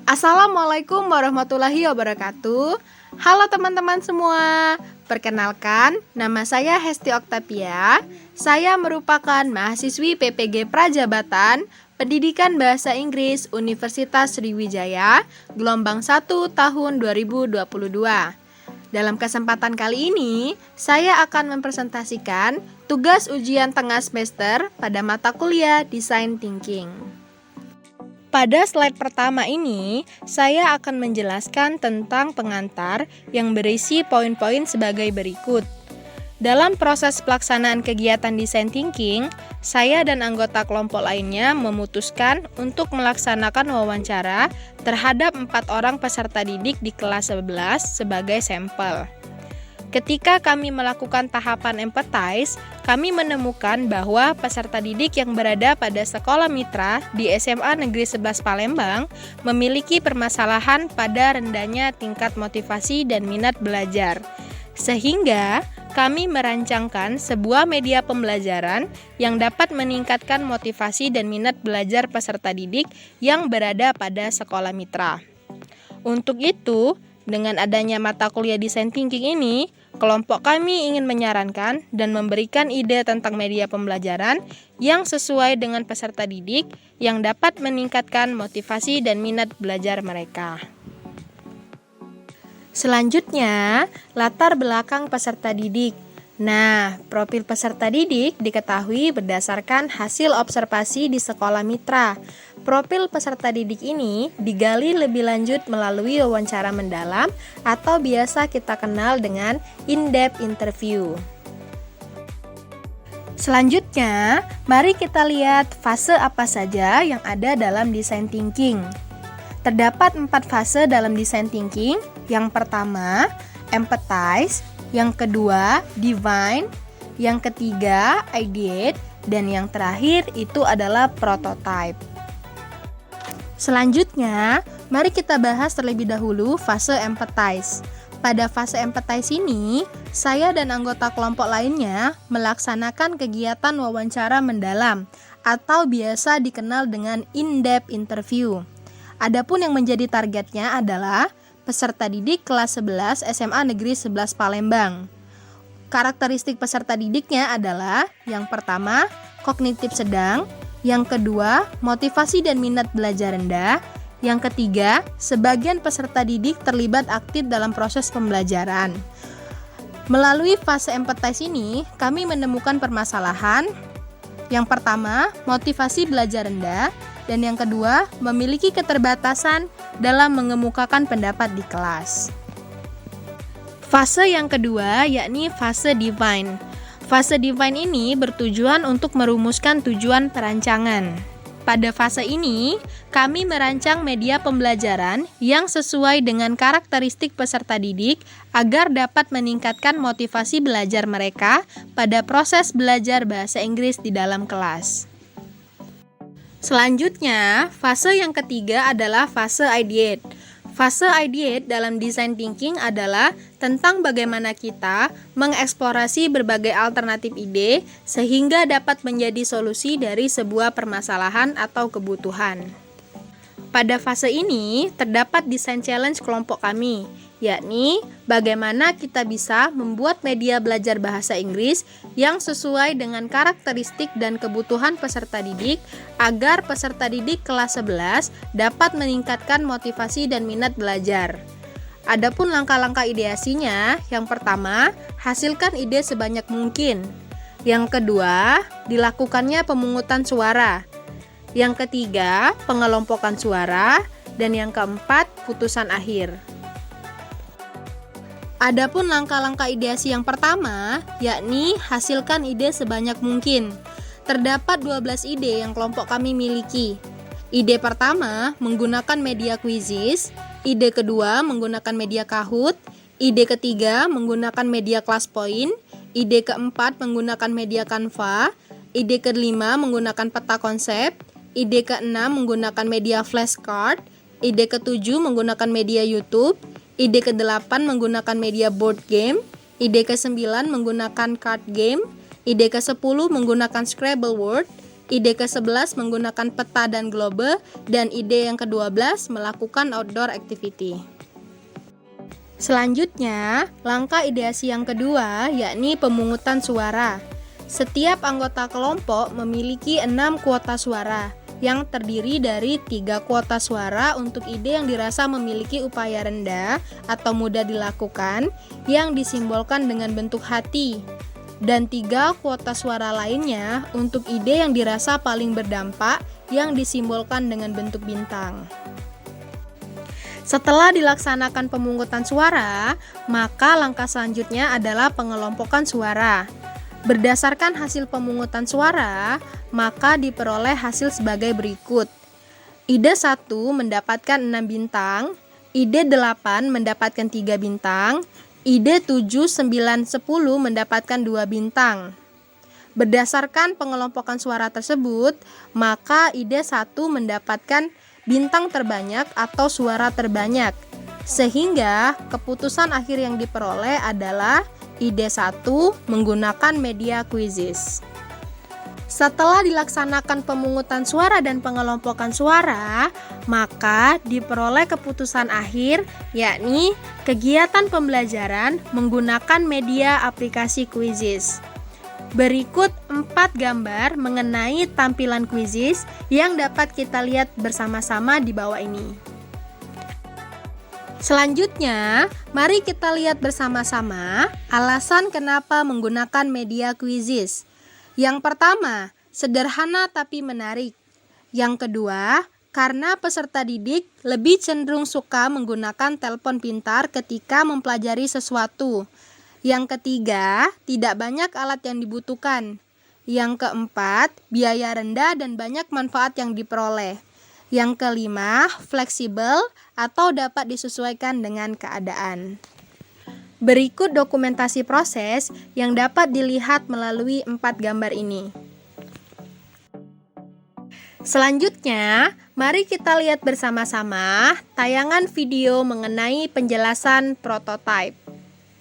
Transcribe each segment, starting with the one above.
Assalamualaikum warahmatullahi wabarakatuh. Halo teman-teman semua. Perkenalkan, nama saya Hesti Oktavia. Saya merupakan mahasiswi PPG Prajabatan Pendidikan Bahasa Inggris Universitas Sriwijaya, gelombang 1 tahun 2022. Dalam kesempatan kali ini, saya akan mempresentasikan tugas ujian tengah semester pada mata kuliah Design Thinking. Pada slide pertama ini, saya akan menjelaskan tentang pengantar yang berisi poin-poin sebagai berikut. Dalam proses pelaksanaan kegiatan Design Thinking, saya dan anggota kelompok lainnya memutuskan untuk melaksanakan wawancara terhadap 4 orang peserta didik di kelas 11 sebagai sampel. Ketika kami melakukan tahapan empathize, kami menemukan bahwa peserta didik yang berada pada sekolah mitra di SMA Negeri 11 Palembang memiliki permasalahan pada rendahnya tingkat motivasi dan minat belajar. Sehingga kami merancangkan sebuah media pembelajaran yang dapat meningkatkan motivasi dan minat belajar peserta didik yang berada pada sekolah mitra. Untuk itu, dengan adanya mata kuliah Design Thinking ini, kelompok kami ingin menyarankan dan memberikan ide tentang media pembelajaran yang sesuai dengan peserta didik yang dapat meningkatkan motivasi dan minat belajar mereka. Selanjutnya, latar belakang peserta didik. Nah, profil peserta didik diketahui berdasarkan hasil observasi di sekolah mitra. Profil peserta didik ini digali lebih lanjut melalui wawancara mendalam atau biasa kita kenal dengan in-depth interview. Selanjutnya, mari kita lihat fase apa saja yang ada dalam Design Thinking. Terdapat 4 fase dalam Design Thinking. Yang pertama, empathize. Yang kedua, divine. Yang ketiga, ideate. Dan yang terakhir itu adalah prototype. Selanjutnya, mari kita bahas terlebih dahulu fase empathize. Pada fase empathize ini, saya dan anggota kelompok lainnya melaksanakan kegiatan wawancara mendalam atau biasa dikenal dengan in-depth interview. Adapun yang menjadi targetnya adalah peserta didik kelas 11 SMA Negeri 11 Palembang. Karakteristik peserta didiknya adalah yang pertama, kognitif sedang, yang kedua, motivasi dan minat belajar rendah, yang ketiga, sebagian peserta didik terlibat aktif dalam proses pembelajaran. Melalui fase empathize ini, kami menemukan permasalahan. Yang pertama, motivasi belajar rendah. Dan yang kedua, memiliki keterbatasan dalam mengemukakan pendapat di kelas. Fase yang kedua yakni fase divine. Fase divine ini bertujuan untuk merumuskan tujuan perancangan. Pada fase ini, kami merancang media pembelajaran yang sesuai dengan karakteristik peserta didik agar dapat meningkatkan motivasi belajar mereka pada proses belajar bahasa Inggris di dalam kelas. Selanjutnya, fase yang ketiga adalah fase ideate. Fase ideate dalam Design Thinking adalah tentang bagaimana kita mengeksplorasi berbagai alternatif ide sehingga dapat menjadi solusi dari sebuah permasalahan atau kebutuhan. Pada fase ini, terdapat design challenge kelompok kami, yakni bagaimana kita bisa membuat media belajar bahasa Inggris yang sesuai dengan karakteristik dan kebutuhan peserta didik agar peserta didik kelas 11 dapat meningkatkan motivasi dan minat belajar. Adapun langkah-langkah ideasinya, yang pertama, hasilkan ide sebanyak mungkin. Yang kedua, dilakukannya pemungutan suara. Yang ketiga, pengelompokan suara. Dan yang keempat, putusan akhir. Adapun langkah-langkah ideasi yang pertama, yakni hasilkan ide sebanyak mungkin. Terdapat 12 ide yang kelompok kami miliki. Ide pertama menggunakan media Quizizz, ide kedua menggunakan media Kahoot, ide ketiga menggunakan media ClassPoint, ide keempat menggunakan media Canva, ide kelima menggunakan peta konsep, ide keenam menggunakan media flashcard, ide ketujuh menggunakan media YouTube, ide ke-8 menggunakan media board game, ide ke-9 menggunakan card game, ide ke-10 menggunakan Scrabble word, Ide ke-11 menggunakan peta dan globe, dan ide yang ke-12 melakukan outdoor activity. Selanjutnya, langkah ideasi yang kedua yakni pemungutan suara. Setiap anggota kelompok memiliki 6 kuota suara yang terdiri dari 3 kuota suara untuk ide yang dirasa memiliki upaya rendah atau mudah dilakukan yang disimbolkan dengan bentuk hati, dan 3 kuota suara lainnya untuk ide yang dirasa paling berdampak yang disimbolkan dengan bentuk bintang. Setelah dilaksanakan pemungutan suara, maka langkah selanjutnya adalah pengelompokan suara. Berdasarkan hasil pemungutan suara, maka diperoleh hasil sebagai berikut. Ide 1 mendapatkan 6 bintang, ide 8 mendapatkan 3 bintang, ide 7, 9, 10 mendapatkan 2 bintang. Berdasarkan pengelompokan suara tersebut, maka ide 1 mendapatkan bintang terbanyak atau suara terbanyak, sehingga keputusan akhir yang diperoleh adalah ide 1 menggunakan media quizzes. Setelah dilaksanakan pemungutan suara dan pengelompokan suara, maka diperoleh keputusan akhir, yakni kegiatan pembelajaran menggunakan media aplikasi quizzes. Berikut 4 gambar mengenai tampilan quizzes yang dapat kita lihat bersama-sama di bawah ini. Selanjutnya, mari kita lihat bersama-sama alasan kenapa menggunakan media quizzes. Yang pertama, sederhana tapi menarik. Yang kedua, karena peserta didik lebih cenderung suka menggunakan telepon pintar ketika mempelajari sesuatu. Yang ketiga, tidak banyak alat yang dibutuhkan. Yang keempat, biaya rendah dan banyak manfaat yang diperoleh. Yang kelima, fleksibel atau dapat disesuaikan dengan keadaan. Berikut dokumentasi proses yang dapat dilihat melalui 4 gambar ini. Selanjutnya, mari kita lihat bersama-sama tayangan video mengenai penjelasan prototype.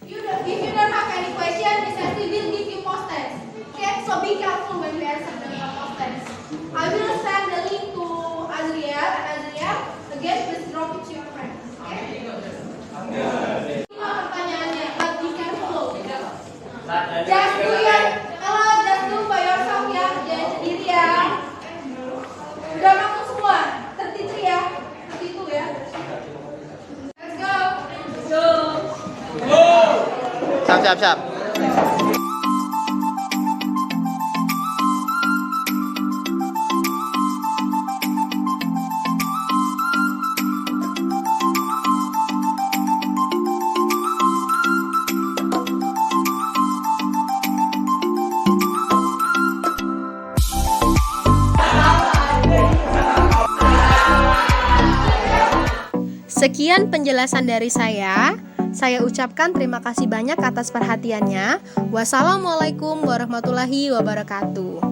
If you don't have any question, Miss Ashley will give you post-test. Okay, so be careful when you answer the post-test. I will send the link to Azriel, and Azriel, again, please drop it to your friends. Okay? Pertanyaannya, but be careful. Just do just do by yourself ya, jangan sendiri ya. Udah masuk semua, 33 ya, 32 ya. Let's go. Siap. Sekian penjelasan dari saya. Saya ucapkan terima kasih banyak atas perhatiannya. Wassalamualaikum warahmatullahi wabarakatuh.